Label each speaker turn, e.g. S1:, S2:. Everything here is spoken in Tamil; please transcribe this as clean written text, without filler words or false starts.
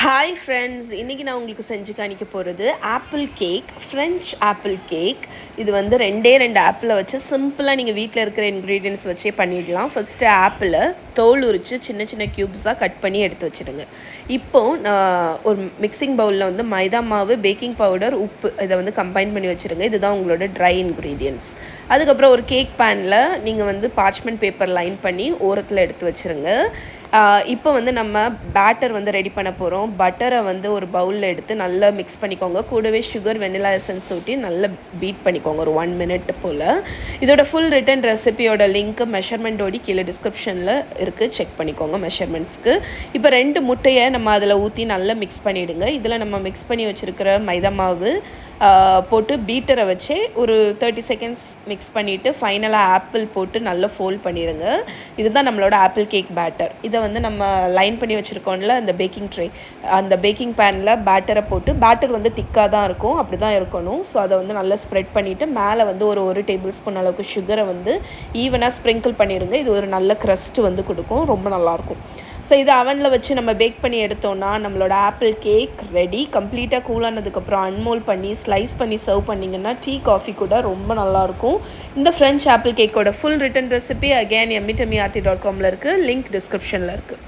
S1: ஹாய் ஃப்ரெண்ட்ஸ், இன்றைக்கி நான் உங்களுக்கு செஞ்சு காணிக்க போகிறது apple cake, French apple cake. இது வந்து ரெண்டு ஆப்பிளை வச்சு சிம்பிளாக நீங்கள் வீட்டில் இருக்கிற இன்க்ரீடியன்ட்ஸ் வச்சே பண்ணிடலாம். ஃபஸ்ட்டு ஆப்பிளை தோல் உரித்து சின்ன சின்ன க்யூப்ஸாக கட் பண்ணி எடுத்து வச்சுடுங்க. இப்போது நான் ஒரு மிக்சிங் பவுலில் வந்து மைதா மாவு, பேக்கிங் பவுடர், உப்பு இதை வந்து கம்பைன் பண்ணி வச்சுருங்க. இதுதான் உங்களோட ட்ரை இன்க்ரீடியன்ட்ஸ். அதுக்கப்புறம் ஒரு கேக் பேனில் நீங்கள் வந்து பார்ச்மெண்ட் பேப்பர் லைன் பண்ணி ஓரத்தில் எடுத்து வச்சுருங்க. இப்போ வந்து நம்ம பேட்டர் வந்து ரெடி பண்ண போகிறோம். பட்டரை வந்து ஒரு பவுலில் எடுத்து நல்லா மிக்ஸ் பண்ணிக்கோங்க. கூடவே சுகர், வெனிலா எசன்ஸ் ஊற்றி நல்லா பீட் பண்ணிக்கோங்க ஒரு 1 மினிட் போல். இதோட ஃபுல் ரிட்டன் ரெசிபியோட லிங்க்கு மெஷர்மெண்ட்டோடி கீழே டிஸ்கிரிப்ஷனில் இருக்குது, செக் பண்ணிக்கோங்க மெஷர்மெண்ட்ஸ்க்கு. இப்போ 2 முட்டையை நம்ம அதில் ஊற்றி நல்லா மிக்ஸ் பண்ணிவிடுங்க. இதில் நம்ம மிக்ஸ் பண்ணி வச்சுருக்கிற மைதா மாவு போட்டு பீட்டரை வச்சு ஒரு 30 செகண்ட்ஸ் மிக்ஸ் பண்ணிவிட்டு ஃபைனலாக ஆப்பிள் போட்டு நல்லா ஃபோல்ட் பண்ணிடுங்க. இதுதான் நம்மளோட ஆப்பிள் கேக் பேட்டர். இதை வந்து நம்ம லைன் பண்ணி வச்சுருக்கோம்ல அந்த பேக்கிங் ட்ரே, அந்த பேக்கிங் பேனில் பேட்டரை போட்டு, பேட்டர் வந்து திக்காக தான் இருக்கும், அப்படி தான் இருக்கணும். ஸோ அதை வந்து நல்லா ஸ்ப்ரெட் பண்ணிவிட்டு மேலே வந்து ஒரு டேபிள் ஸ்பூன் அளவுக்கு சுகரை வந்து ஈவனாக ஸ்ப்ரிங்கிள் பண்ணிடுங்க. இது ஒரு நல்ல க்ரஸ்ட்டு வந்து கொடுக்கும், ரொம்ப நல்லாயிருக்கும். ஸோ இதை அவனில் வச்சு நம்ம பேக் பண்ணி எடுத்தோன்னா நம்மளோட ஆப்பிள் கேக் ரெடி. கம்ப்ளீட்டாக கூலானதுக்கப்புறம் அன்மோல் பண்ணி ஸ்லைஸ் பண்ணி சர்வ் பண்ணிங்கன்னா டீ, காஃபி கூட ரொம்ப நல்லாயிருக்கும். இந்த ஃப்ரெஞ்ச் ஆப்பிள் கேக்கோட full written recipe again yummy.aarthi.com இருக்குது, லிங்க் டிஸ்கிரிப்ஷனில் இருக்குது.